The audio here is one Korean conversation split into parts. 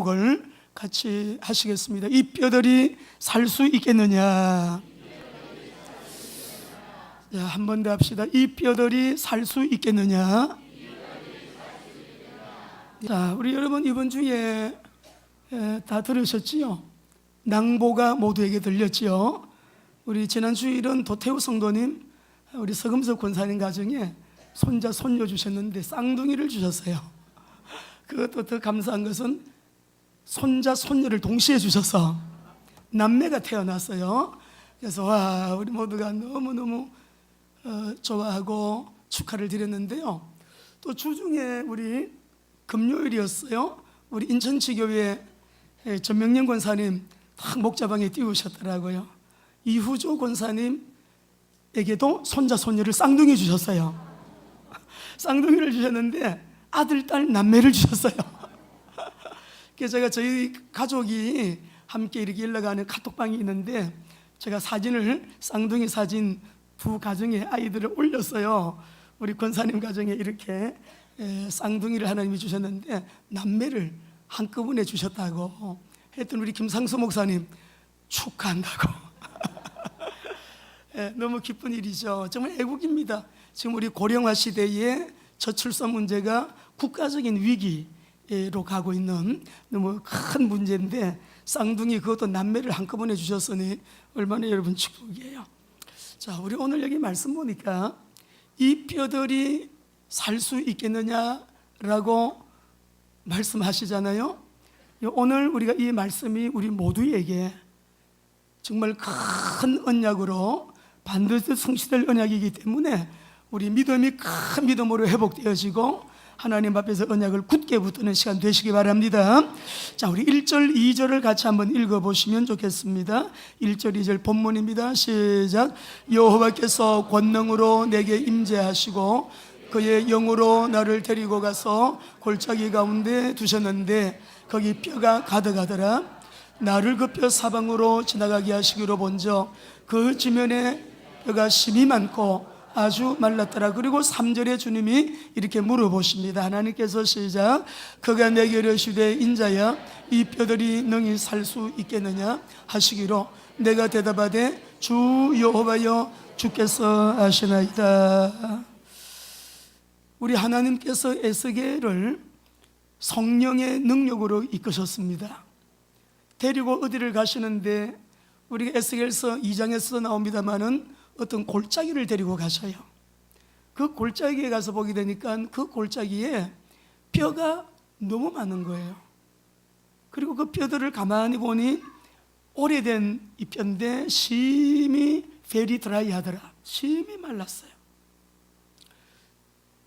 을 같이 하시겠습니다. 이 뼈들이 살 수 있겠느냐? 자, 한 번 더 합시다. 이 뼈들이 살 수 있겠느냐? 자, 우리 여러분 이번 주에 다 들으셨지요? 낭보가 모두에게 들렸지요? 우리 지난 주일은 도태우 성도님, 우리 서금석 권사님 가정에 손자 손녀 주셨는데 쌍둥이를 주셨어요. 그것도 더 감사한 것은 손자 손녀를 동시에 주셔서 남매가 태어났어요. 그래서 와, 우리 모두가 너무너무 좋아하고 축하를 드렸는데요. 또 주중에 우리 금요일이었어요. 우리 인천지교회 전명년 권사님 딱 목자방에 띄우셨더라고요. 이후조 권사님에게도 손자 손녀를 쌍둥이 주셨어요. 쌍둥이를 주셨는데 아들 딸 남매를 주셨어요. 그래서 제가 저희 가족이 함께 이렇게 연락하는 카톡방이 있는데 제가 사진을 쌍둥이 사진 두 가정의 아이들을 올렸어요. 우리 권사님 가정에 이렇게 쌍둥이를 하나님이 주셨는데 남매를 한꺼번에 주셨다고 했던 우리 김상수 목사님 축하한다고. 너무 기쁜 일이죠. 정말 애국입니다. 지금 우리 고령화 시대에 저출산 문제가 국가적인 위기로 가고 있는 너무 큰 문제인데 쌍둥이 그것도 남매를 한꺼번에 주셨으니 얼마나 여러분 축복이에요. 자, 우리 오늘 여기 말씀 보니까 이 뼈들이 살 수 있겠느냐라고 말씀하시잖아요. 오늘 우리가 이 말씀이 우리 모두에게 정말 큰 언약으로 반드시 성취될 언약이기 때문에 우리 믿음이 큰 믿음으로 회복되어지고 하나님 앞에서 언약을 굳게 붙드는 시간 되시기 바랍니다. 자, 우리 1절 2절을 같이 한번 읽어보시면 좋겠습니다. 1절 2절 본문입니다. 시작. 여호와께서 권능으로 내게 임재하시고 그의 영으로 나를 데리고 가서 골짜기 가운데 두셨는데 거기 뼈가 가득하더라. 나를 그 뼈 사방으로 지나가게 하시기로 본저 그 지면에 뼈가 심이 많고 아주 말랐더라. 그리고 3절에 주님이 이렇게 물어보십니다. 하나님께서 시작. 그가 내게 이르시되 인자야 이 뼈들이 능히 살 수 있겠느냐 하시기로 내가 대답하되 주 여호와여 주께서 아시나이다. 우리 하나님께서 에스겔을 성령의 능력으로 이끄셨습니다. 데리고 어디를 가시는데 우리가 에스겔서 2장에서 나옵니다마는 어떤 골짜기를 데리고 가셔요. 그 골짜기에 가서 보게 되니까 그 골짜기에 뼈가 너무 많은 거예요. 그리고 그 뼈들을 가만히 보니 오래된 이 뼈인데 심히 very dry 하더라. 심히 말랐어요.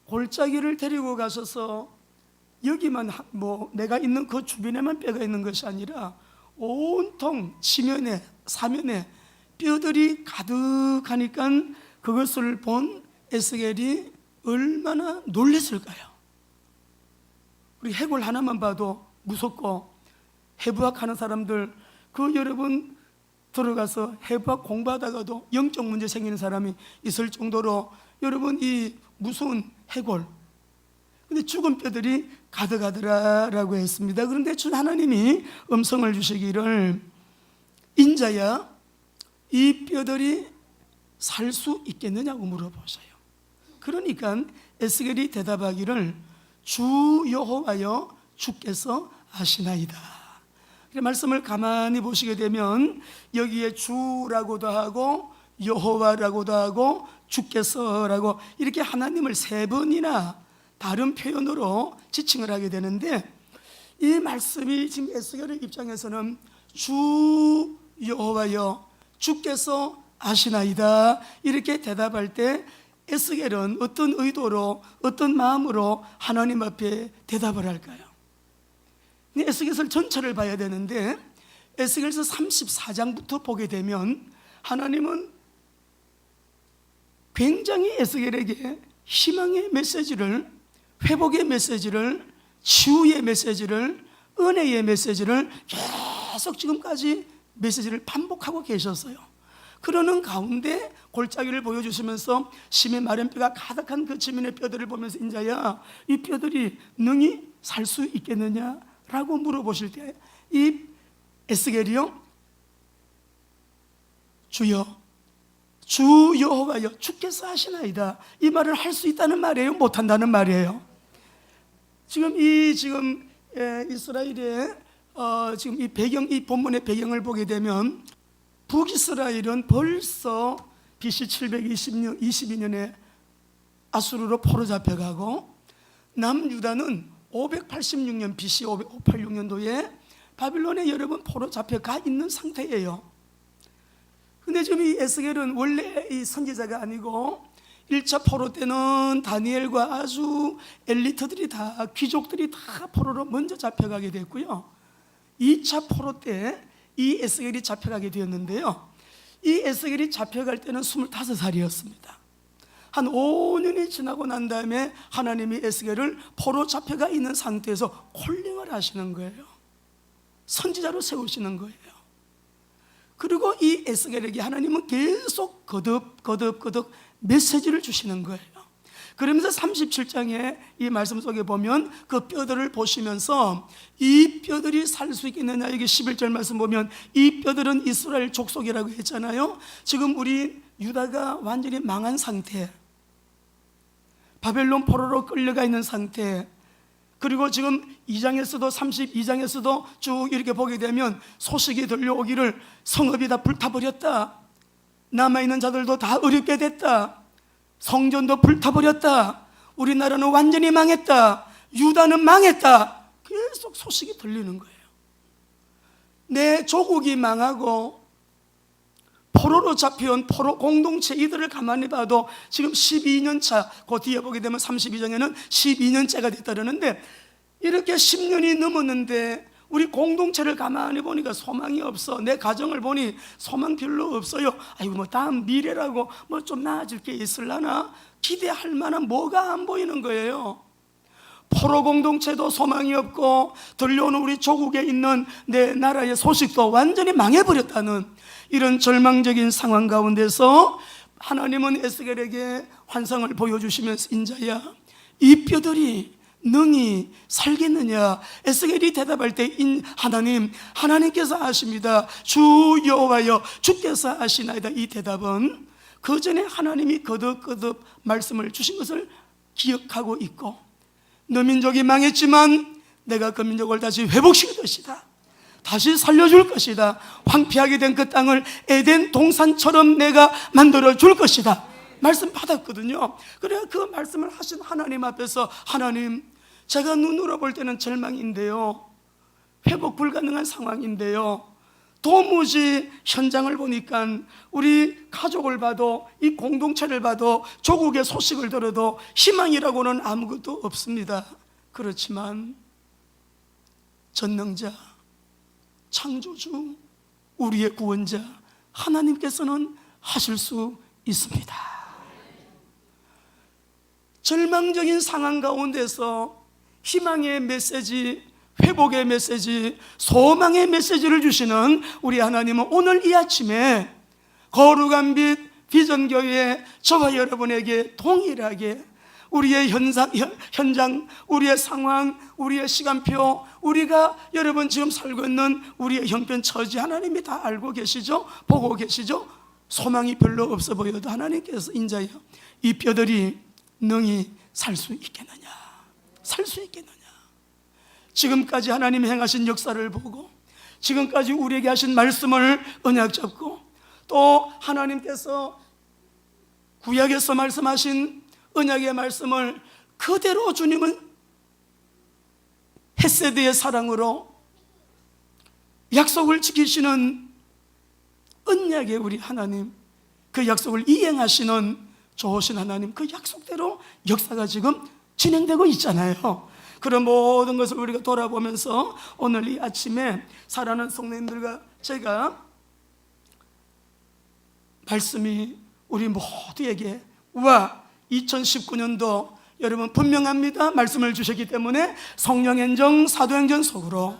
골짜기를 데리고 가셔서 여기만 내가 있는 그 주변에만 뼈가 있는 것이 아니라 온통 지면에 사면에 뼈들이 가득하니까 그것을 본 에스겔이 얼마나 놀랐을까요? 우리 해골 하나만 봐도 무섭고 해부학하는 사람들 그 여러분 들어가서 해부학 공부하다가도 영적 문제 생기는 사람이 있을 정도로 여러분 이 무서운 해골, 근데 죽은 뼈들이 가득하더라라고 했습니다. 그런데 주 하나님이 음성을 주시기를 인자야 이 뼈들이 살 수 있겠느냐고 물어보셔요. 그러니까 에스겔이 대답하기를 주 여호와여 주께서 아시나이다. 말씀을 가만히 보시게 되면 여기에 주라고도 하고 여호와라고도 하고 주께서라고 이렇게 하나님을 세 번이나 다른 표현으로 지칭을 하게 되는데 이 말씀이 지금 에스겔의 입장에서는 주 여호와여 주께서 아시나이다 이렇게 대답할 때 에스겔은 어떤 의도로 어떤 마음으로 하나님 앞에 대답을 할까요? 에스겔서 전체를 봐야 되는데 에스겔서 34장부터 보게 되면 하나님은 굉장히 에스겔에게 희망의 메시지를, 회복의 메시지를, 치유의 메시지를, 은혜의 메시지를 계속 지금까지 메시지를 반복하고 계셨어요. 그러는 가운데 골짜기를 보여주시면서 심히 마른 뼈가 가득한 그 지면의 뼈들을 보면서 인자야 이 뼈들이 능히 살 수 있겠느냐 라고 물어보실 때 이 에스겔이요, 주여, 주 여호와여, 주께서 하시나이다, 이 말을 할 수 있다는 말이에요, 못한다는 말이에요? 지금 이스라엘의 지금 이 배경, 이 본문의 배경을 보게 되면 북이스라엘은 벌써 BC 722년에 아수르로 포로 잡혀가고, 남유다는 586년 BC 586년도에 바빌론에 여러 번 포로 잡혀가 있는 상태예요. 근데 지금 이 에스겔은 원래 이 선지자가 아니고 1차 포로 때는 다니엘과 아주 엘리트들이 다, 귀족들이 다 포로로 먼저 잡혀가게 됐고요, 2차 포로 때 이 에스겔이 잡혀가게 되었는데요, 이 에스겔이 잡혀갈 때는 25살이었습니다. 한 5년이 지나고 난 다음에 하나님이 에스겔을 포로 잡혀가 있는 상태에서 콜링을 하시는 거예요. 선지자로 세우시는 거예요. 그리고 이 에스겔에게 하나님은 계속 거듭 메시지를 주시는 거예요. 그러면서 37장에 이 말씀 속에 보면 그 뼈들을 보시면서 이 뼈들이 살 수 있겠느냐, 이게 11절 말씀 보면 이 뼈들은 이스라엘 족속이라고 했잖아요. 지금 우리 유다가 완전히 망한 상태, 바벨론 포로로 끌려가 있는 상태, 그리고 지금 2장에서도 32장에서도 쭉 이렇게 보게 되면 소식이 들려오기를 성읍이 다 불타버렸다, 남아있는 자들도 다 어렵게 됐다, 성전도 불타버렸다, 우리나라는 완전히 망했다, 유다는 망했다, 계속 소식이 들리는 거예요. 내 조국이 망하고 포로로 잡혀온 포로 공동체, 이들을 가만히 봐도 지금 12년 차, 그 뒤에 보게 되면 32장에는 12년째가 됐다는데, 이렇게 10년이 넘었는데 우리 공동체를 가만히 보니까 소망이 없어. 내 가정을 보니 소망 별로 없어요. 아이고, 뭐 다음 미래라고 뭐 좀 나아질 게 있을라나, 기대할 만한 뭐가 안 보이는 거예요. 포로 공동체도 소망이 없고 들려오는 우리 조국에 있는 내 나라의 소식도 완전히 망해버렸다는 이런 절망적인 상황 가운데서 하나님은 에스겔에게 환상을 보여주시면서, 인자야, 이 뼈들이 능히 살겠느냐? 에스겔이 대답할 때 하나님께서 아십니다, 주 여호와여, 주께서 아시나이다, 이 대답은 그 전에 하나님이 거듭 말씀을 주신 것을 기억하고 있고, 너 민족이 망했지만 내가 그 민족을 다시 회복시킬 것이다, 다시 살려줄 것이다, 황폐하게 된 그 땅을 에덴 동산처럼 내가 만들어줄 것이다 말씀 받았거든요. 그래야 그 말씀을 하신 하나님 앞에서, 하나님, 제가 눈으로 볼 때는 절망인데요, 회복 불가능한 상황인데요, 도무지 현장을 보니까 우리 가족을 봐도, 이 공동체를 봐도, 조국의 소식을 들어도 희망이라고는 아무것도 없습니다. 그렇지만 전능자, 창조주, 우리의 구원자 하나님께서는 하실 수 있습니다. 절망적인 상황 가운데서 희망의 메시지, 회복의 메시지, 소망의 메시지를 주시는 우리 하나님은 오늘 이 아침에 거룩한 빛 비전교회 저와 여러분에게 동일하게 우리의 현장, 우리의 상황, 우리의 시간표, 우리가 여러분 지금 살고 있는 우리의 형편 처지 하나님이 다 알고 계시죠? 보고 계시죠? 소망이 별로 없어 보여도 하나님께서, 인자여, 이 뼈들이 능히 살 수 있겠느냐, 살 수 있겠느냐. 지금까지 하나님이 행하신 역사를 보고, 지금까지 우리에게 하신 말씀을 언약 잡고, 또 하나님께서 구약에서 말씀하신 언약의 말씀을 그대로 주님은 헤세드의 사랑으로 약속을 지키시는 언약의 우리 하나님, 그 약속을 이행하시는 좋으신 하나님, 그 약속대로 역사가 지금 진행되고 있잖아요. 그런 모든 것을 우리가 돌아보면서 오늘 이 아침에 사랑하는 성도님들과 제가 말씀이 우리 모두에게, 2019년도 여러분 분명합니다. 말씀을 주셨기 때문에 성령행정, 사도행전 속으로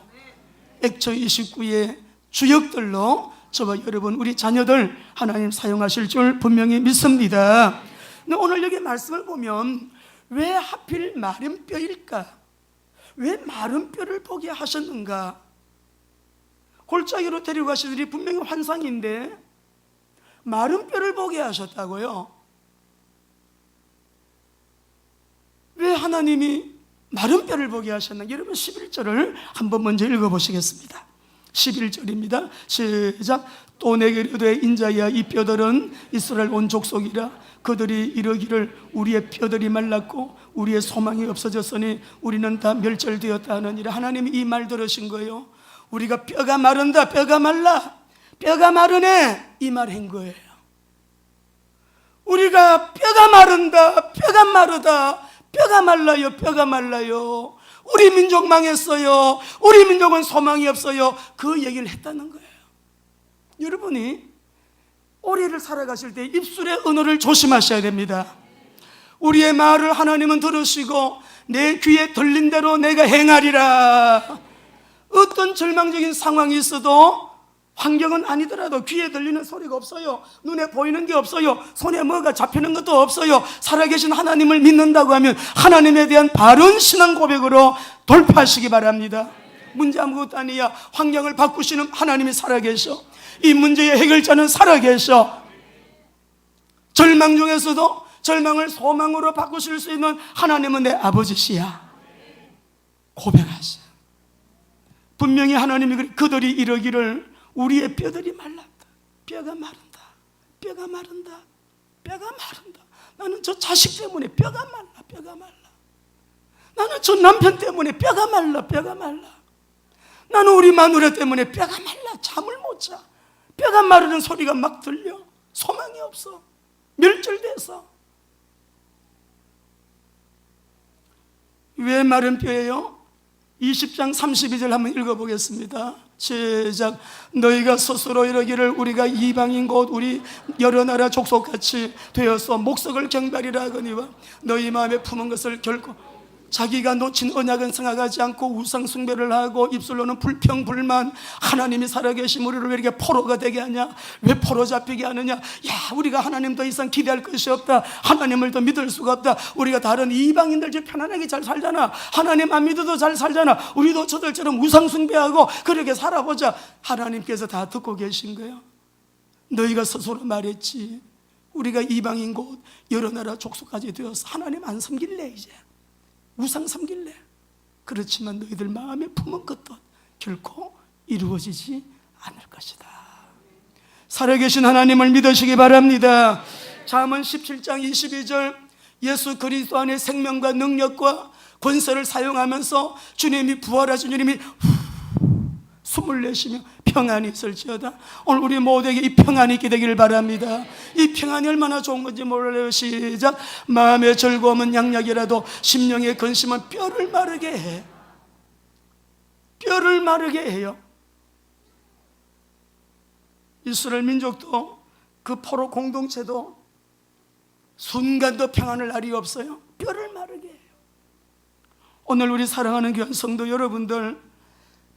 액처 29의 주역들로 저와 여러분, 우리 자녀들 하나님 사용하실 줄 분명히 믿습니다. 근데 오늘 여기 말씀을 보면 왜 하필 마른 뼈일까? 왜 마른 뼈를 보게 하셨는가? 골짜기로 데리고 가시더니 분명히 환상인데 마른 뼈를 보게 하셨다고요. 왜 하나님이 마른 뼈를 보게 하셨는가? 여러분 11절을 한번 먼저 읽어보시겠습니다. 11절입니다. 시작. 또 내게 이르되 인자야 이 뼈들은 이스라엘 온 족속이라. 그들이 이르기를 우리의 뼈들이 말랐고 우리의 소망이 없어졌으니 우리는 다 멸절되었다 하느니라. 하나님이 이 말 들으신 거예요. 우리가 뼈가 마른다, 뼈가 말라, 뼈가 마르네, 이 말 한 거예요. 우리가 뼈가 마른다, 뼈가 마르다, 뼈가 말라요, 뼈가 말라요. 우리 민족 망했어요. 우리 민족은 소망이 없어요. 그 얘기를 했다는 거예요. 여러분이 오래를 살아가실 때 입술의 언어를 조심하셔야 됩니다. 우리의 말을 하나님은 들으시고 내 귀에 들린 대로 내가 행하리라. 어떤 절망적인 상황이 있어도 환경은 아니더라도 귀에 들리는 소리가 없어요. 눈에 보이는 게 없어요. 손에 뭐가 잡히는 것도 없어요. 살아계신 하나님을 믿는다고 하면 하나님에 대한 바른 신앙 고백으로 돌파하시기 바랍니다. 문제 아무것도 아니야. 환경을 바꾸시는 하나님이 살아계셔. 이 문제의 해결자는 살아계셔. 절망 중에서도 절망을 소망으로 바꾸실 수 있는 하나님은 내 아버지시야. 고백하셔. 분명히 하나님이 그들이 이러기를 우리의 뼈들이 말랐다. 뼈가 마른다. 뼈가 마른다. 뼈가 마른다. 나는 저 자식 때문에 뼈가 말라. 뼈가 말라. 나는 저 남편 때문에 뼈가 말라. 뼈가 말라. 나는 우리 마누라 때문에 뼈가 말라. 잠을 못 자. 뼈가 마르는 소리가 막 들려. 소망이 없어. 멸절돼서. 왜 마른 뼈예요? 20장 32절 한번 읽어보겠습니다. 시작. 너희가 스스로 이러기를 우리가 이방인 곧 우리 여러 나라 족속같이 되어서 목석을 경배하리라 하거니와 너희 마음에 품은 것을 결코 자기가 놓친 언약은 생각하지 않고 우상 숭배를 하고 입술로는 불평 불만. 하나님이 살아계신 우리를 왜 이렇게 포로가 되게 하냐? 왜 포로 잡히게 하느냐? 야, 우리가 하나님 더 이상 기대할 것이 없다. 하나님을 더 믿을 수가 없다. 우리가 다른 이방인들 좀 편안하게 잘 살잖아. 하나님 안 믿어도 잘 살잖아. 우리도 저들처럼 우상 숭배하고 그렇게 살아보자. 하나님께서 다 듣고 계신 거예요. 너희가 스스로 말했지. 우리가 이방인 곳 여러 나라 족속까지 되어서 하나님 안 섬길래 이제 우상 섬길래. 그렇지만 너희들 마음에 품은 것도 결코 이루어지지 않을 것이다. 살아계신 하나님을 믿으시기 바랍니다. 잠언 17장 22절 예수 그리스도 안에 생명과 능력과 권세를 사용하면서 주님이 부활하신 주님이 숨을 내쉬며 평안이 있을지어다. 오늘 우리 모두에게 이 평안이 있게 되기를 바랍니다. 이 평안이 얼마나 좋은 건지 몰라요. 시작. 마음의 즐거움은 양약이라도 심령의 근심은 뼈를 마르게 해. 뼈를 마르게 해요. 이스라엘 민족도 그 포로 공동체도 순간도 평안을 날이 없어요. 뼈를 마르게 해요. 오늘 우리 사랑하는 교회 성도 여러분들,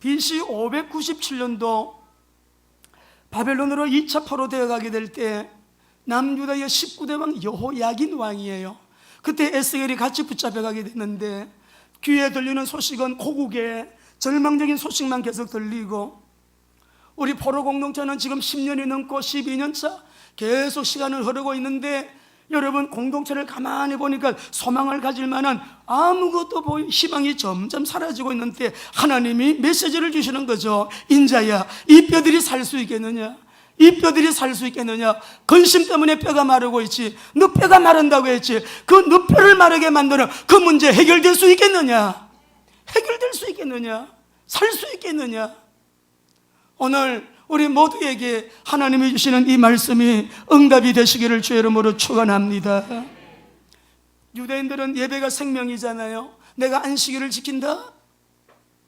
BC 597년도 바벨론으로 2차 포로 되어가게 될 때 남유다의 19대 왕 여호야긴 왕이에요. 그때 에스겔이 같이 붙잡혀가게 됐는데 귀에 들리는 소식은 고국의 절망적인 소식만 계속 들리고, 우리 포로 공동체는 지금 10년이 넘고 12년차 계속 시간을 흐르고 있는데 여러분 공동체를 가만히 보니까 소망을 가질 만한 아무것도 희망이 점점 사라지고 있는데 하나님이 메시지를 주시는 거죠. 인자야 이 뼈들이 살 수 있겠느냐? 이 뼈들이 살 수 있겠느냐? 근심 때문에 뼈가 마르고 있지. 너 뼈가 마른다고 했지. 그 너 뼈를 마르게 만드는 그 문제 해결될 수 있겠느냐? 해결될 수 있겠느냐? 살 수 있겠느냐? 오늘 우리 모두에게 하나님이 주시는 이 말씀이 응답이 되시기를 주의 이름으로 축원합니다. 유대인들은 예배가 생명이잖아요. 내가 안식일을 지킨다?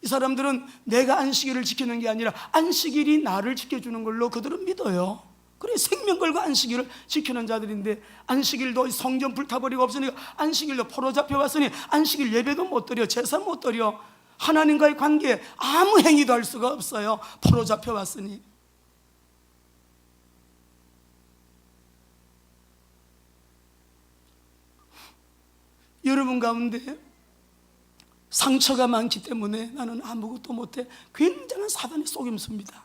이 사람들은 내가 안식일을 지키는 게 아니라 안식일이 나를 지켜주는 걸로 그들은 믿어요. 그래 생명 걸고 안식일을 지키는 자들인데, 안식일도 성전 불타버리고 없으니까 안식일도 포로 잡혀왔으니 안식일 예배도 못 드려, 제사 못 드려. 하나님과의 관계에 아무 행위도 할 수가 없어요. 포로 잡혀왔으니. 여러분 가운데 상처가 많기 때문에 나는 아무것도 못해. 굉장한 사단의 속임수입니다.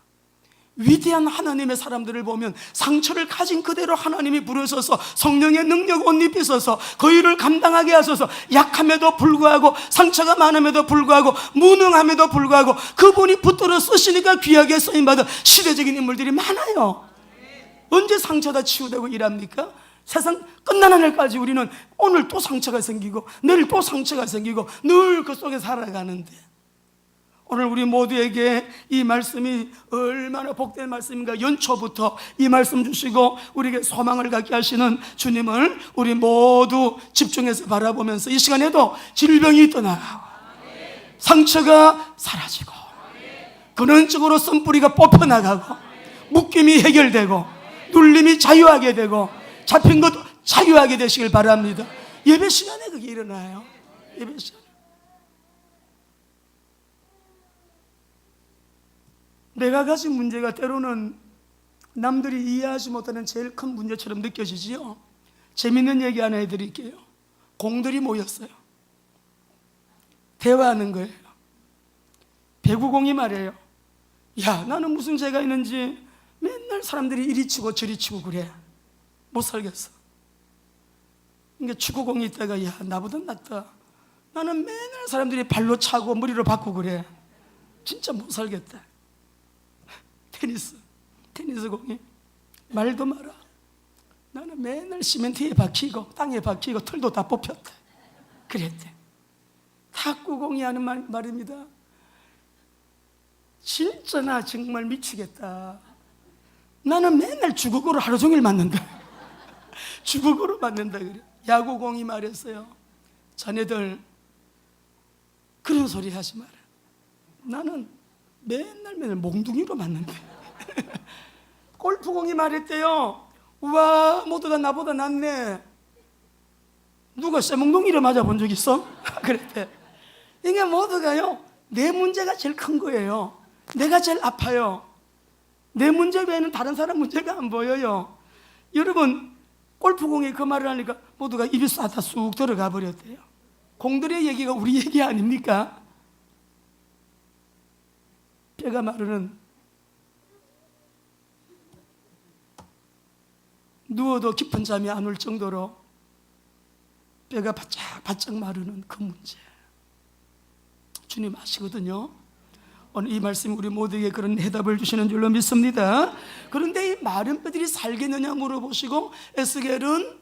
위대한 하나님의 사람들을 보면 상처를 가진 그대로 하나님이 부르셔서 성령의 능력 옷 입히셔서 그 일을 감당하게 하셔서 약함에도 불구하고 상처가 많음에도 불구하고 무능함에도 불구하고 그분이 붙들어 쓰시니까 귀하게 쓰임받은 시대적인 인물들이 많아요. 언제 상처 다 치유되고 일합니까? 세상 끝나는 날까지 우리는 오늘 또 상처가 생기고 내일 또 상처가 생기고 늘 그 속에 살아가는데, 오늘 우리 모두에게 이 말씀이 얼마나 복된 말씀인가. 연초부터 이 말씀 주시고 우리에게 소망을 갖게 하시는 주님을 우리 모두 집중해서 바라보면서 이 시간에도 질병이 떠나가고 상처가 사라지고 근원적으로 쓴뿌리가 뽑혀나가고 묶임이 해결되고 눌림이 자유하게 되고 잡힌 것 자유하게 되시길 바랍니다. 예배 시간에 그게 일어나요. 예배 시간에. 내가 가진 문제가 때로는 남들이 이해하지 못하는 제일 큰 문제처럼 느껴지지요. 재밌는 얘기 하나 해드릴게요. 공들이 모였어요. 대화하는 거예요. 배구공이 말해요. 야, 나는 무슨 죄가 있는지 맨날 사람들이 이리 치고 저리 치고 그래. 못 살겠어. 그러니까 축구공이 있다가, 야, 나보다 낫다. 나는 맨날 사람들이 발로 차고 머리로 받고 그래. 진짜 못 살겠다. 테니스공이 말도 마라. 나는 맨날 시멘트에 박히고 땅에 박히고 털도 다 뽑혔다. 그랬대. 탁구공이 하는 말입니다. 진짜 나 정말 미치겠다. 나는 맨날 주걱으로 하루 종일 맞는다. 주걱으로 맞는다 그래. 야구공이 말했어요. 자네들 그런 소리 하지 마라. 나는 맨날 몽둥이로 맞는데. 골프공이 말했대요. 우와, 모두 다 나보다 낫네. 누가 쇠몽둥이로 맞아본 적 있어? 그랬대. 이게 모두가요, 내 문제가 제일 큰 거예요. 내가 제일 아파요. 내 문제 외에는 다른 사람 문제가 안 보여요. 여러분, 골프공이 그 말을 하니까 모두가 입이 싹 다 쑥 들어가 버렸대요. 공들의 얘기가 우리 얘기 아닙니까? 뼈가 마르는, 누워도 깊은 잠이 안 올 정도로 뼈가 바짝 마르는 그 문제, 주님 아시거든요. 오늘 이 말씀이 우리 모두에게 그런 해답을 주시는 줄로 믿습니다. 그런데 이 마른 뼈들이 살겠느냐 물어보시고, 에스겔은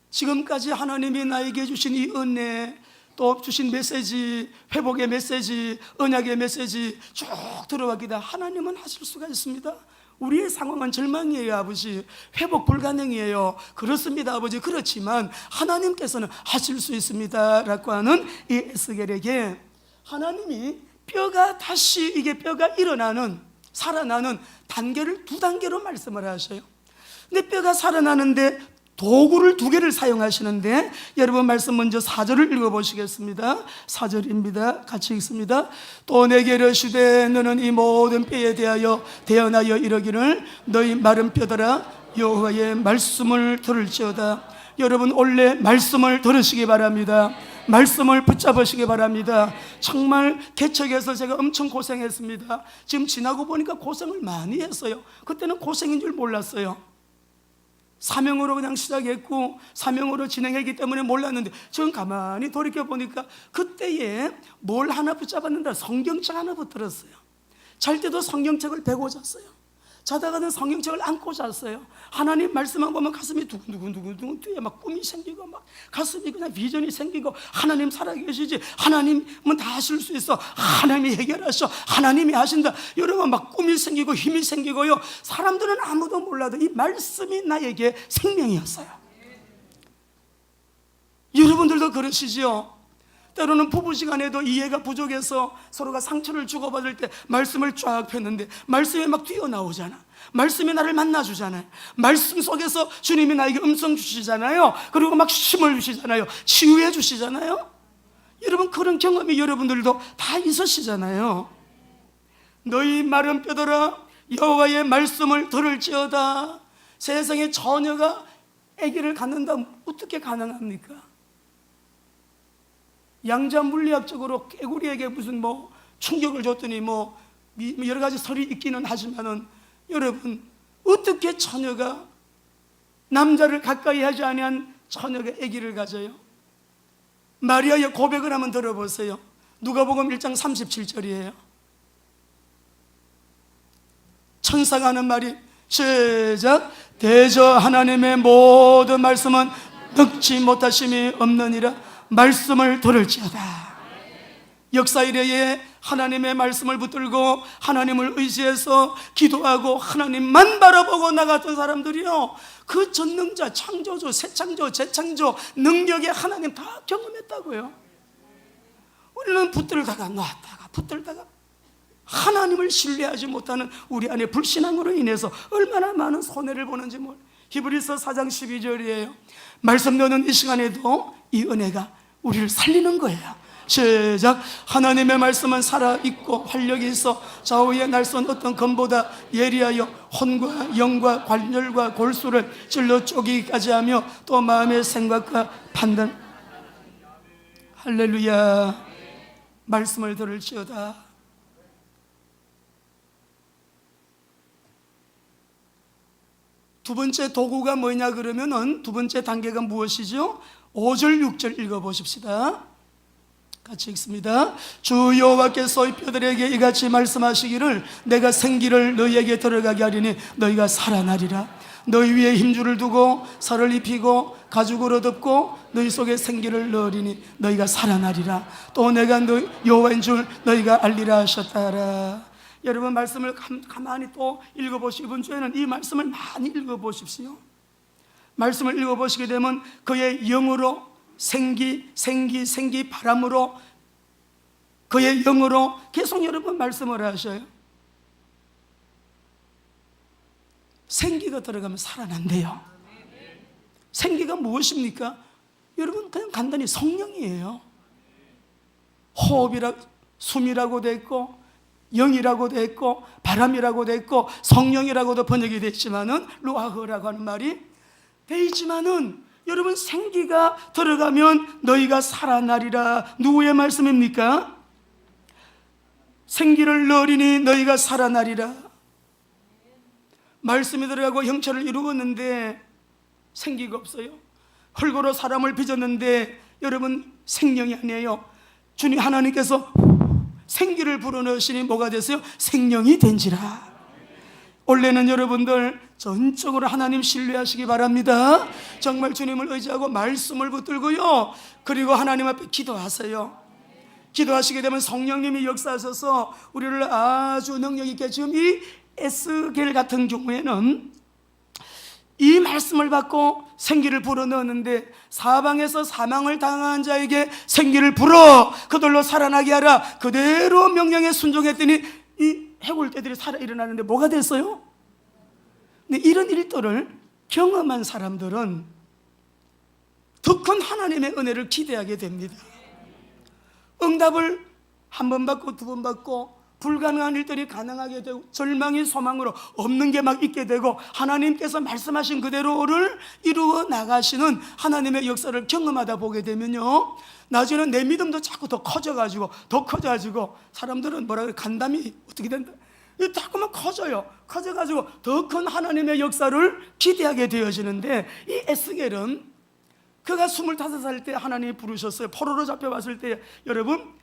지금까지 하나님이 나에게 주신 이 은혜, 또 주신 메시지, 회복의 메시지, 언약의 메시지 쭉 들어가기다 하나님은 하실 수가 있습니다. 우리의 상황은 절망이에요, 아버지. 회복 불가능이에요. 그렇습니다, 아버지. 그렇지만 하나님께서는 하실 수 있습니다 라고 하는 이 에스겔에게 하나님이 뼈가 다시, 이게 뼈가 일어나는, 살아나는 단계를 2단계로 말씀을 하셔요. 근데 뼈가 살아나는데 도구를 2개를 사용하시는데, 여러분 말씀 먼저 4절을 읽어보시겠습니다. 4절입니다. 같이 읽습니다. 또 내게 이르시되 너는 이 모든 뼈에 대하여 대언하여 이르기를 너희 마른 뼈들아 여호와의 말씀을 들을지어다. 여러분 원래 말씀을 들으시기 바랍니다. 말씀을 붙잡으시기 바랍니다. 정말 개척에서 제가 엄청 고생했습니다. 지금 지나고 보니까 고생을 많이 했어요. 그때는 고생인 줄 몰랐어요. 사명으로 그냥 시작했고 사명으로 진행했기 때문에 몰랐는데, 지금 가만히 돌이켜보니까 그때에 뭘 하나 붙잡았는데 성경책 하나 붙들었어요. 잘 때도 성경책을 베고 잤어요. 자다가는 성경책을 안고 잤어요. 하나님 말씀만 보면 가슴이 두근두근 뒤에 막 꿈이 생기고 막 가슴이 그냥 비전이 생기고, 하나님 살아계시지, 하나님은 다 하실 수 있어, 하나님이 해결하셔, 하나님이 하신다. 여러분 막 꿈이 생기고 힘이 생기고요. 사람들은 아무도 몰라도 이 말씀이 나에게 생명이었어요. 여러분들도 그러시죠? 때로는 부부시간에도 이해가 부족해서 서로가 상처를 주고받을 때 말씀을 쫙 폈는데 말씀이 막 튀어나오잖아. 말씀이 나를 만나주잖아요. 말씀 속에서 주님이 나에게 음성 주시잖아요. 그리고 막 힘을 주시잖아요. 치유해 주시잖아요. 여러분 그런 경험이 여러분들도 다 있으시잖아요. 너희 마른 뼈들아 여호와의 말씀을 들을지어다. 세상에 처녀가 아기를 갖는다 어떻게 가능합니까? 양자 물리학적으로 개구리에게 무슨 충격을 줬더니 여러 가지 설이 있기는 하지만은, 여러분, 어떻게 처녀가 남자를 가까이 하지 아니한 처녀가 아기를 가져요? 마리아의 고백을 한번 들어보세요. 누가복음 1장 37절이에요. 천사가 하는 말이, 시작. 대저 하나님의 모든 말씀은 늙지 못하심이 없느니라. 말씀을 들을지어다. 역사 이래에 하나님의 말씀을 붙들고 하나님을 의지해서 기도하고 하나님만 바라보고 나갔던 사람들이요, 그 전능자, 창조주, 새창조, 재창조 능력의 하나님 다 경험했다고요. 우리는 붙들다가 놨다가 붙들다가 하나님을 신뢰하지 못하는 우리 안에 불신앙으로 인해서 얼마나 많은 손해를 보는지 히브리서 4장 12절이에요. 말씀 나누는 이 시간에도 이 은혜가 우리를 살리는 거예요. 시작. 하나님의 말씀은 살아있고 활력이 있어 좌우의 날선 어떤 검보다 예리하여 혼과 영과 관절과 골수를 찔러 쪼개기까지 하며 또 마음의 생각과 판단. 할렐루야. 말씀을 들을지어다. 두 번째 도구가 뭐냐 그러면은, 두 번째 단계가 무엇이죠? 5절 6절 읽어보십시다. 같이 읽습니다. 주 여호와께서 이 뼈들에게 이같이 말씀하시기를 내가 생기를 너희에게 들어가게 하리니 너희가 살아나리라. 너희 위에 힘줄을 두고 살을 입히고 가죽으로 덮고 너희 속에 생기를 넣으리니 너희가 살아나리라. 또 내가 너희 여호와인 줄 너희가 알리라 하셨다라. 여러분, 말씀을 가만히 또 읽어보시고, 이번 주에는 이 말씀을 많이 읽어보십시오. 말씀을 읽어보시게 되면 그의 영으로 생기 바람으로, 그의 영으로 계속 여러분 말씀을 하셔요. 생기가 들어가면 살아난대요. 생기가 무엇입니까? 여러분, 그냥 간단히 성령이에요. 호흡이라, 숨이라고 돼 있고 영이라고 돼 있고 바람이라고 돼 있고 성령이라고도 번역이 됐지만은, 루아흐라고 하는 말이 돼 있지만은, 여러분, 생기가 들어가면 너희가 살아나리라. 누구의 말씀입니까? 생기를 넣으리니 너희가 살아나리라. 말씀이 들어가고 형체를 이루었는데 생기가 없어요. 흙으로 사람을 빚었는데 여러분, 생명이 아니에요. 주님 하나님께서 생기를 불어넣으시니 뭐가 됐어요? 생명이 된지라. 원래는 여러분들 전적으로 하나님 신뢰하시기 바랍니다. 정말 주님을 의지하고 말씀을 붙들고요, 그리고 하나님 앞에 기도하세요. 기도하시게 되면 성령님이 역사하셔서 우리를 아주 능력 있게, 지금 이 에스겔 같은 경우에는 이 말씀을 받고 생기를 불어넣었는데, 사방에서 사망을 당한 자에게 생기를 불어 그들로 살아나게 하라, 그대로 명령에 순종했더니 이 해골떼들이 살아 일어나는데 뭐가 됐어요? 근데 이런 일들을 경험한 사람들은 더 큰 하나님의 은혜를 기대하게 됩니다. 응답을 한 번 받고 두 번 받고 불가능한 일들이 가능하게 되고 절망이 소망으로 없는 게 막 있게 되고, 하나님께서 말씀하신 그대로를 이루어 나가시는 하나님의 역사를 경험하다 보게 되면요, 나중에는 내 믿음도 자꾸 더 커져가지고 사람들은 뭐라 그래, 간담이 어떻게 된다, 자꾸만 커져가지고 더 큰 하나님의 역사를 기대하게 되어지는데, 이 에스겔은 그가 25살 때 하나님이 부르셨어요. 포로로 잡혀왔을 때, 여러분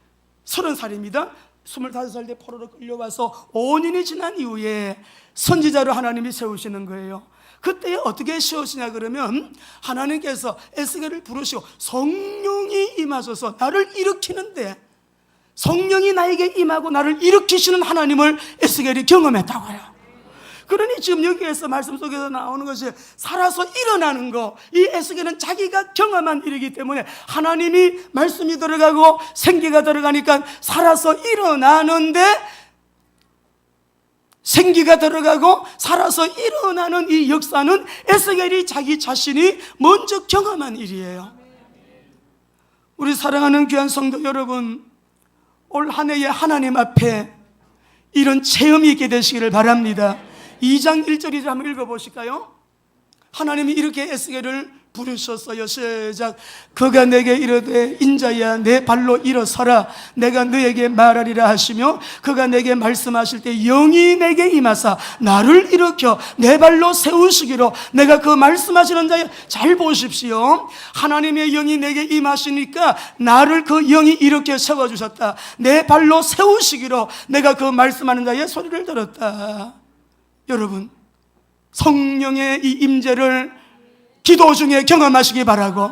30살입니다. 25살 때 포로로 끌려와서 5년이 지난 이후에 선지자로 하나님이 세우시는 거예요. 그때 어떻게 세우시냐 그러면, 하나님께서 에스겔을 부르시고 성령이 임하셔서 나를 일으키는데, 성령이 나에게 임하고 나를 일으키시는 하나님을 에스겔이 경험했다고 해요. 그러니 지금 여기에서 말씀 속에서 나오는 것이 살아서 일어나는 거, 이 에스겔은 자기가 경험한 일이기 때문에 하나님이 말씀이 들어가고 생기가 들어가니까 살아서 일어나는데, 생기가 들어가고 살아서 일어나는 이 역사는 에스겔이 자기 자신이 먼저 경험한 일이에요. 우리 사랑하는 귀한 성도 여러분, 올 한 해에 하나님 앞에 이런 체험이 있게 되시기를 바랍니다. 2장 1절이 한번 읽어보실까요? 하나님이 이렇게 에스겔을 부르셨어요. 시작. 그가 내게 이르되 인자야 내 발로 일어서라 내가 너에게 말하리라 하시며 그가 내게 말씀하실 때 영이 내게 임하사 나를 일으켜 내 발로 세우시기로. 내가 그 말씀하시는 자에 잘 보십시오. 하나님의 영이 내게 임하시니까 나를 그 영이 일으켜 세워주셨다. 내 발로 세우시기로 내가 그 말씀하는 자의 소리를 들었다. 여러분, 성령의 이 임재를 기도 중에 경험하시기 바라고,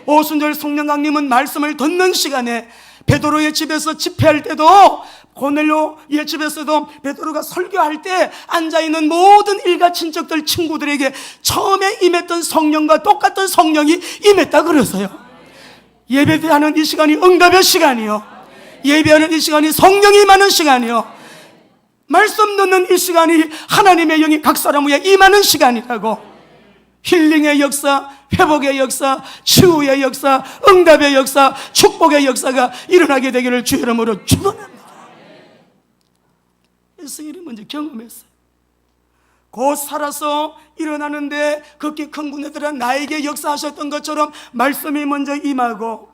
오순절 성령 강림은 말씀을 듣는 시간에 베드로의 집에서 집회할 때도, 고넬료의 집에서도 베드로가 설교할 때 앉아있는 모든 일가 친척들 친구들에게 처음에 임했던 성령과 똑같은 성령이 임했다 그러세요. 예배하는 이 시간이 응답의 시간이요, 예배하는 이 시간이 성령이 임하는 시간이요, 말씀 듣는 이 시간이 하나님의 영이 각 사람 위에 임하는 시간이라고. 힐링의 역사, 회복의 역사, 치유의 역사, 응답의 역사, 축복의 역사가 일어나게 되기를 주의 이름으로 축원합니다. 예수님이 먼저 경험했어요. 곧 살아서 일어나는데 그렇게 큰 군대들은 나에게 역사하셨던 것처럼 말씀이 먼저 임하고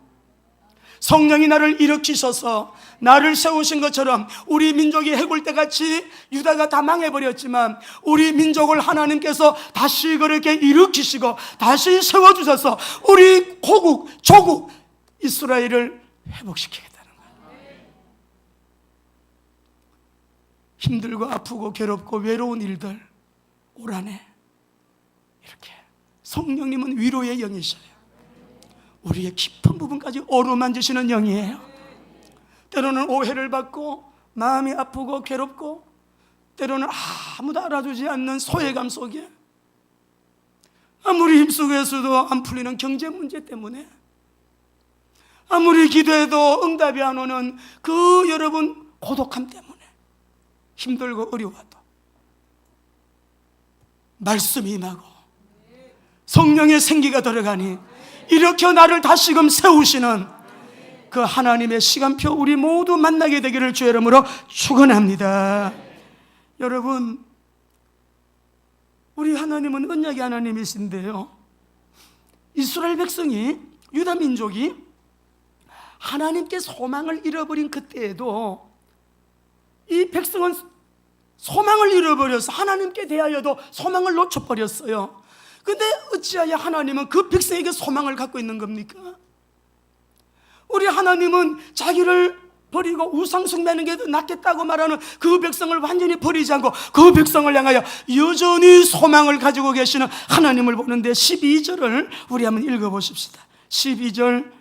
성령이 나를 일으키셔서 나를 세우신 것처럼 우리 민족이 해골때같이 유다가 다 망해버렸지만 우리 민족을 하나님께서 다시 그렇게 일으키시고 다시 세워주셔서 우리 고국, 조국 이스라엘을 회복시키겠다는 거예요. 힘들고 아프고 괴롭고 외로운 일들 올 한해 이렇게 성령님은 위로의 영이셔요. 우리의 깊은 부분까지 어루만지시는 영이에요. 때로는 오해를 받고 마음이 아프고 괴롭고 때로는 아무도 알아주지 않는 소외감 속에 아무리 힘쓰고해서도 안 풀리는 경제 문제 때문에 아무리 기도해도 응답이 안 오는 그 여러분 고독함 때문에 힘들고 어려워도 말씀이 임하고 성령의 생기가 들어가니 일으켜 나를 다시금 세우시는 그 하나님의 시간표 우리 모두 만나게 되기를 주의 이름으로 축원합니다. 여러분, 우리 하나님은 언약의 하나님이신데요, 이스라엘 백성이, 유다 민족이 하나님께 소망을 잃어버린 그때에도 이 백성은 소망을 잃어버려서 하나님께 대하여도 소망을 놓쳐버렸어요. 근데 어찌하여 하나님은 그 백성에게 소망을 갖고 있는 겁니까? 우리 하나님은 자기를 버리고 우상 숭배하는 게 더 낫겠다고 말하는 그 백성을 완전히 버리지 않고 그 백성을 향하여 여전히 소망을 가지고 계시는 하나님을 보는데 12절을 우리 한번 읽어보십시다. 12절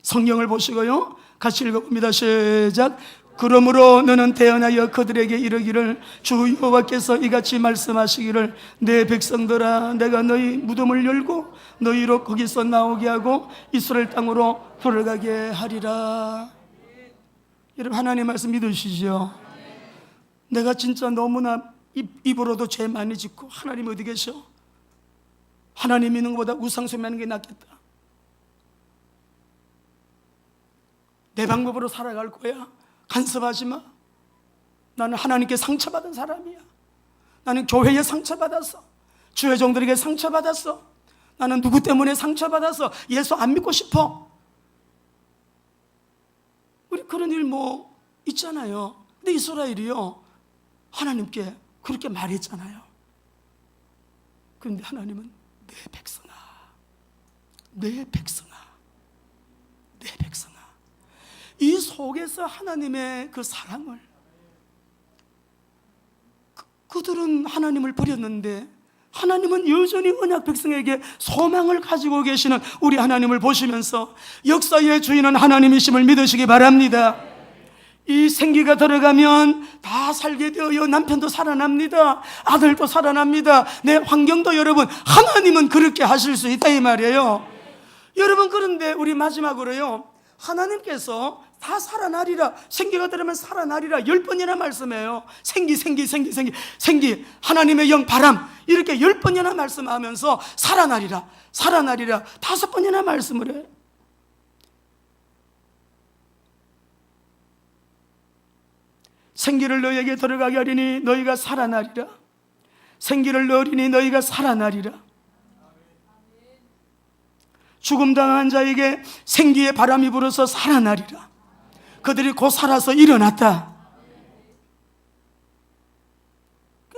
성경을 보시고요, 같이 읽어봅니다. 시작. 그러므로 너는 대언하여 그들에게 이르기를 주 여호와께서 이같이 말씀하시기를 내 백성들아 내가 너희 무덤을 열고 너희로 거기서 나오게 하고 이스라엘 땅으로 돌아가게 하리라. 여러분, 하나님 말씀 믿으시죠? 내가 진짜 너무나 입으로도 죄 많이 짓고 하나님 어디 계셔? 하나님 믿는 것보다 우상숭배하는 게 낫겠다. 내 방법으로 살아갈 거야. 간섭하지 마. 나는 하나님께 상처받은 사람이야. 나는 교회에 상처받았어. 주의 종들에게 상처받았어. 나는 누구 때문에 상처받았어. 예수 안 믿고 싶어. 우리 그런 일 뭐 있잖아요. 근데 이스라엘이요, 하나님께 그렇게 말했잖아요. 그런데 하나님은 내 백성아, 내 백성아, 내 백성아, 이 속에서 하나님의 그 사랑을, 그들은 하나님을 버렸는데 하나님은 여전히 언약 백성에게 소망을 가지고 계시는 우리 하나님을 보시면서 역사의 주인은 하나님이심을 믿으시기 바랍니다. 이 생기가 들어가면 다 살게 되어요. 남편도 살아납니다. 아들도 살아납니다. 내 환경도, 여러분, 하나님은 그렇게 하실 수 있다 이 말이에요. 여러분, 그런데 우리 마지막으로요, 하나님께서 다 살아나리라, 생기가 들으면 살아나리라 10번이나 말씀해요. 생기, 생기, 생기, 생기, 생기, 하나님의 영, 바람, 이렇게 10번이나 말씀하면서 살아나리라, 살아나리라 5번이나 말씀을 해요. 생기를 너희에게 들어가게 하리니 너희가 살아나리라. 생기를 넣으리니 너희가 살아나리라. 죽음당한 자에게 생기의 바람이 불어서 살아나리라. 그들이 곧 살아서 일어났다.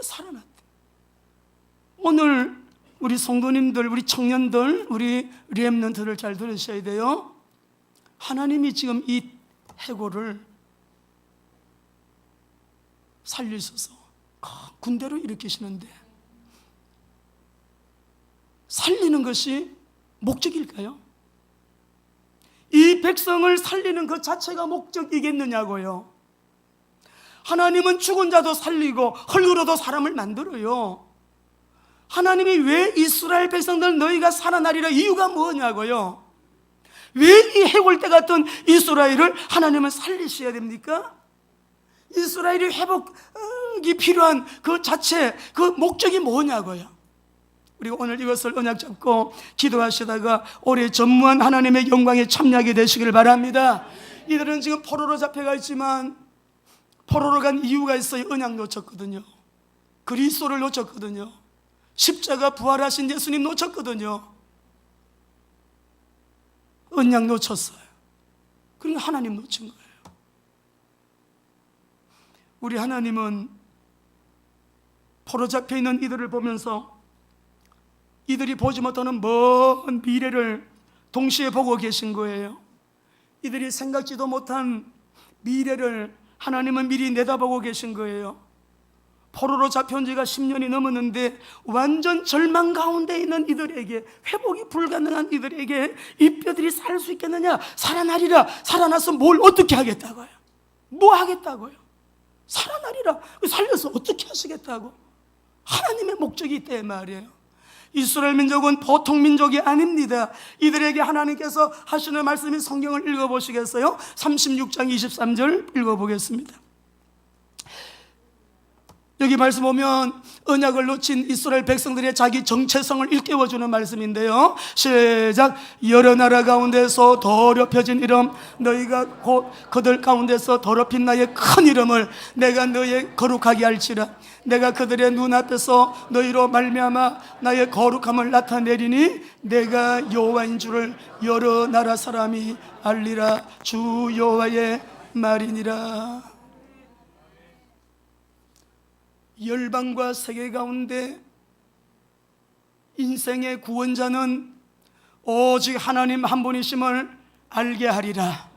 살아났다. 오늘 우리 성도님들, 우리 청년들, 우리 렘넌트를 잘 들으셔야 돼요. 하나님이 지금 이 해골을 살리셔서 군대로 일으키시는데, 살리는 것이 목적일까요? 이 백성을 살리는 것 자체가 목적이겠느냐고요. 하나님은 죽은 자도 살리고 흙으로도 사람을 만들어요. 하나님이 왜 이스라엘 백성들 너희가 살아나리라 이유가 뭐냐고요. 왜 이 해골대 같은 이스라엘을 하나님은 살리셔야 됩니까? 이스라엘이 회복이 필요한 그 자체, 그 목적이 뭐냐고요. 우리가 오늘 이것을 언약 잡고 기도하시다가 올해 전무한 하나님의 영광에 참여하게 되시길 바랍니다. 이들은 지금 포로로 잡혀가 있지만 포로로 간 이유가 있어요. 언약 놓쳤거든요. 그리스도를 놓쳤거든요. 십자가 부활하신 예수님 놓쳤거든요. 언약 놓쳤어요. 그러니까 하나님 놓친 거예요. 우리 하나님은 포로 잡혀 있는 이들을 보면서 이들이 보지 못하는 먼 미래를 동시에 보고 계신 거예요. 이들이 생각지도 못한 미래를 하나님은 미리 내다보고 계신 거예요. 포로로 잡혀온 지가 10년이 넘었는데 완전 절망 가운데 있는 이들에게, 회복이 불가능한 이들에게 이 뼈들이 살 수 있겠느냐? 살아나리라. 살아나서 뭘 어떻게 하겠다고요? 뭐 하겠다고요? 살아나리라. 살려서 어떻게 하시겠다고? 하나님의 목적이 있대 말이에요. 이스라엘 민족은 보통 민족이 아닙니다. 이들에게 하나님께서 하시는 말씀이, 성경을 읽어보시겠어요? 36장 23절 읽어보겠습니다. 여기 말씀 보면 언약을 놓친 이스라엘 백성들의 자기 정체성을 일깨워주는 말씀인데요. 시작. 여러 나라 가운데서 더럽혀진 이름, 너희가 곧 그들 가운데서 더럽힌 나의 큰 이름을 내가 너희의 거룩하게 할지라. 내가 그들의 눈앞에서 너희로 말미암아 나의 거룩함을 나타내리니 내가 여호와인 줄을 여러 나라 사람이 알리라. 주 여호와의 말이니라. 열방과 세계 가운데 인생의 구원자는 오직 하나님 한 분이심을 알게 하리라.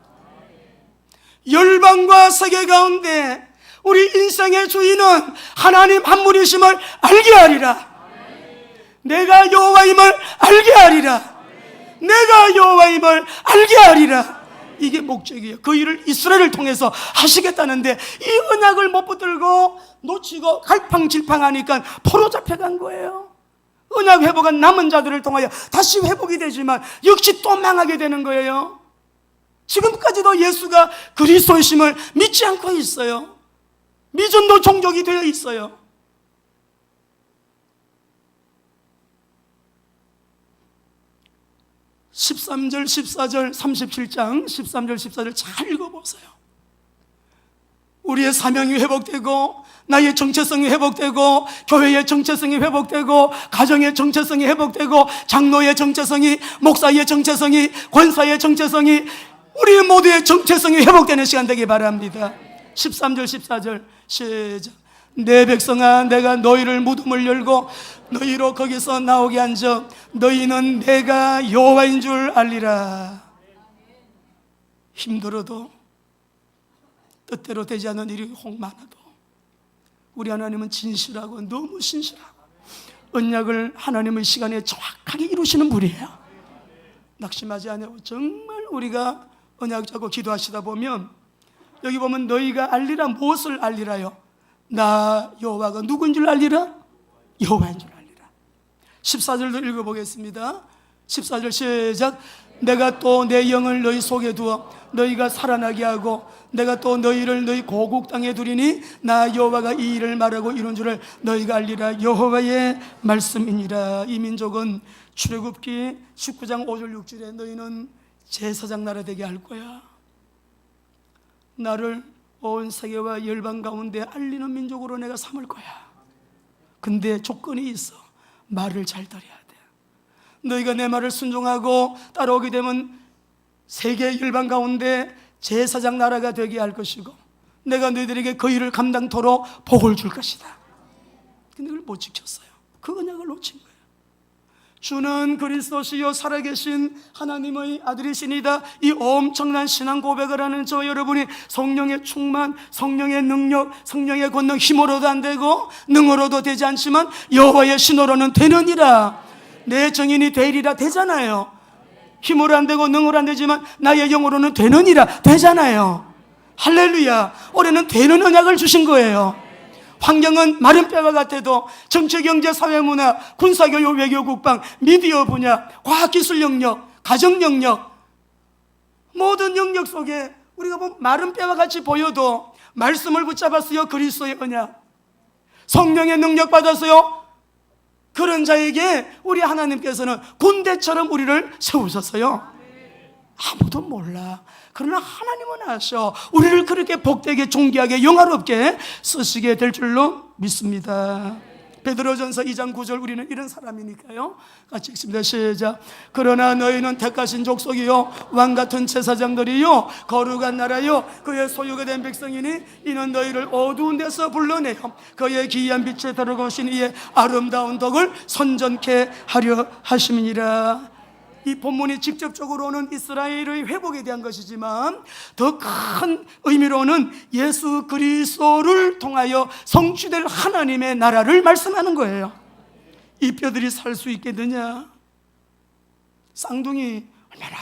열방과 세계 가운데 우리 인생의 주인은 하나님 한 분이심을 알게 하리라. 내가 여호와임을 알게 하리라. 내가 여호와임을 알게 하리라. 이게 목적이에요. 그 일을 이스라엘을 통해서 하시겠다는데 이 언약을 못 붙들고 놓치고 갈팡질팡하니까 포로 잡혀간 거예요. 언약 회복한 남은 자들을 통하여 다시 회복이 되지만 역시 또 망하게 되는 거예요. 지금까지도 예수가 그리스도이심을 믿지 않고 있어요. 미전도 종족이 되어 있어요. (13절) (14절) (37장) (13절) (14절) 잘 읽어보세요. 우리의 사명이 회복되고 나의 정체성이 회복되고 교회의 정체성이 회복되고 가정의 정체성이 회복되고 장로의 정체성이, 목사의 정체성이, 권사의 정체성이, 우리 모두의 정체성이 회복되는 시간 되기 바랍니다. 13절 14절 시작. 내 백성아, 내가 너희를 무덤을 열고 너희로 거기서 나오게 한 적 너희는 내가 여호와인 줄 알리라. 힘들어도 뜻대로 되지 않는 일이 혹 많아도 우리 하나님은 진실하고 너무 신실하고 언약을 하나님의 시간에 정확하게 이루시는 분이에요. 낙심하지 않고 정말 우리가 언약 잡고 기도하시다 보면 여기 보면 너희가 알리라. 무엇을 알리라요? 나 여호와가 누구인 줄 알리라? 여호와인 줄 알리라. 14절도 읽어보겠습니다. 14절 시작. 내가 또 내 영을 너희 속에 두어 너희가 살아나게 하고 내가 또 너희를 너희 고국 땅에 두리니 나 여호와가 이 일을 말하고 이룬 줄을 너희가 알리라. 여호와의 말씀이니라. 이 민족은 출애굽기 19장 5절 6절에 너희는 제사장 나라 되게 할 거야. 나를 온 세계와 열방 가운데 알리는 민족으로 내가 삼을 거야. 근데 조건이 있어. 말을 잘 들어야 돼. 너희가 내 말을 순종하고 따라오게 되면 세계 열방 가운데 제사장 나라가 되게 할 것이고 내가 너희들에게 그 일을 감당토록 복을 줄 것이다. 근데 그걸 못 지켰어요. 그 언약을 놓친 거예요. 주는 그리스도시요 살아계신 하나님의 아들이시니다. 이 엄청난 신앙 고백을 하는 저 여러분이 성령의 충만, 성령의 능력, 성령의 권능 힘으로도 안 되고 능으로도 되지 않지만 여호와의 신으로는 되느니라. 내 정인이 되리라 되잖아요. 힘으로 안 되고 능으로 안 되지만 나의 영으로는 되느니라 되잖아요. 할렐루야. 올해는 되는 언약을 주신 거예요. 환경은 마른 뼈가 같아도 정치, 경제, 사회, 문화, 군사, 교육, 외교, 국방, 미디어 분야, 과학기술 영역, 가정 영역, 모든 영역 속에 우리가 뭐 마른 뼈와 같이 보여도 말씀을 붙잡았어요. 그리스도의 언약, 성령의 능력 받았어요. 그런 자에게 우리 하나님께서는 군대처럼 우리를 세우셨어요. 아무도 몰라. 그러나 하나님은 아셔. 우리를 그렇게 복되게 존귀하게 영화롭게 쓰시게 될 줄로 믿습니다. 베드로전서 2장 9절, 우리는 이런 사람이니까요. 같이 읽습니다. 시작. 그러나 너희는 택하신 족속이요 왕같은 제사장들이요 거룩한 나라요 그의 소유가 된 백성이니 이는 너희를 어두운 데서 불러내어 그의 기이한 빛에 들어오신 이의 아름다운 덕을 선전케 하려 하심이니라. 이 본문이 직접적으로는 이스라엘의 회복에 대한 것이지만 더 큰 의미로는 예수 그리스도를 통하여 성취될 하나님의 나라를 말씀하는 거예요. 이 뼈들이 살 수 있겠느냐? 쌍둥이 얼마나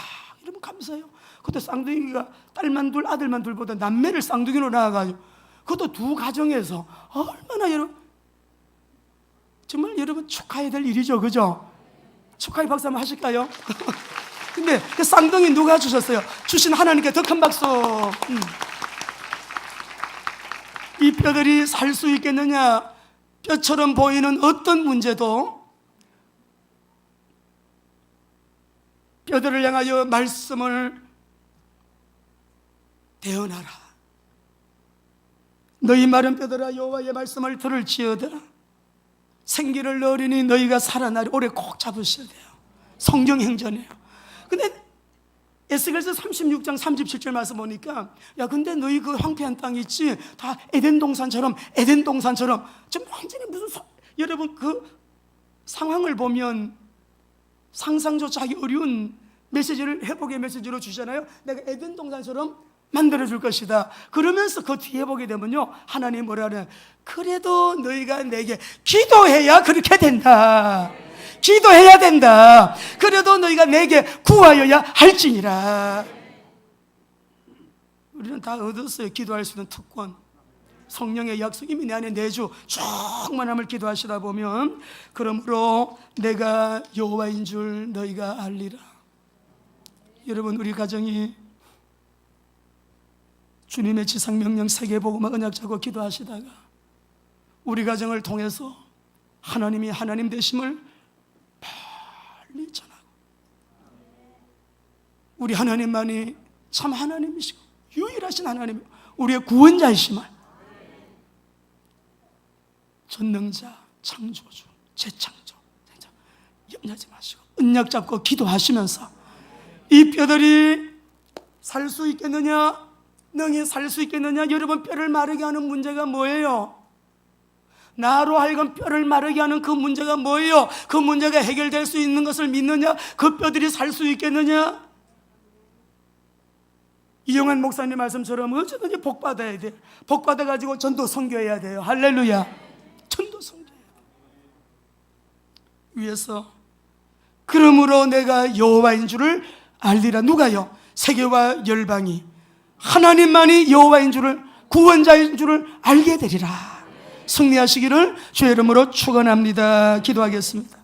이러면 감사해요. 그것도 쌍둥이가 딸만 둘 아들만 둘보다 남매를 쌍둥이로 낳아가지고 그것도 두 가정에서 얼마나 여러분 정말 여러분 축하해야 될 일이죠. 그죠? 축하의 박수 한번 하실까요? 근데 그 쌍둥이 누가 주셨어요? 주신 하나님께 더 큰 박수. 이 뼈들이 살 수 있겠느냐? 뼈처럼 보이는 어떤 문제도 뼈들을 향하여 말씀을 대언하라. 너희 마른 뼈들아 여호와의 말씀을 들을지어다. 생기를 넣으리니 너희가 살아나리. 오래 꼭 잡으셔야 돼요. 성경 행전이에요. 근데 에스겔서 36장 37절 말씀 보니까 야 근데 너희 그 황폐한 땅 있지? 다 에덴 동산처럼 좀 완전히 무슨 여러분 그 상황을 보면 상상조차 하기 어려운 메시지를 회복의 메시지로 주잖아요. 내가 에덴 동산처럼 만들어줄 것이다. 그러면서 그 뒤에 보게 되면요 하나님 뭐라 그래요? 그래도 너희가 내게 기도해야 그렇게 된다. 기도해야 된다. 그래도 너희가 내게 구하여야 할지니라. 우리는 다 얻었어요. 기도할 수 있는 특권. 성령의 약속 이미 내 안에 내주 충만함을 기도하시다 보면 그러므로 내가 여호와인 줄 너희가 알리라. 여러분 우리 가정이 주님의 지상명령 세계복음화 언약 잡고 기도하시다가 우리 가정을 통해서 하나님이 하나님 되심을 빨리 전하고 우리 하나님만이 참 하나님이시고 유일하신 하나님, 우리의 구원자이심을 전능자, 창조주, 재창조 염려하지 마시고 언약 잡고 기도하시면서 이 뼈들이 살 수 있겠느냐? 능히 살 수 있겠느냐? 여러분 뼈를 마르게 하는 문제가 뭐예요? 나로 하여금 뼈를 마르게 하는 그 문제가 뭐예요? 그 문제가 해결될 수 있는 것을 믿느냐? 그 뼈들이 살 수 있겠느냐? 이용한 목사님 말씀처럼 어쨌든지 복 받아야 돼. 복 받아가지고 전도 선교해야 돼요. 할렐루야. 전도 선교해야 돼. 위에서 그러므로 내가 여호와인 줄을 알리라. 누가요? 세계와 열방이 하나님만이 여호와인 줄을, 구원자인 줄을 알게 되리라. 승리하시기를 주의 이름으로 축원합니다. 기도하겠습니다.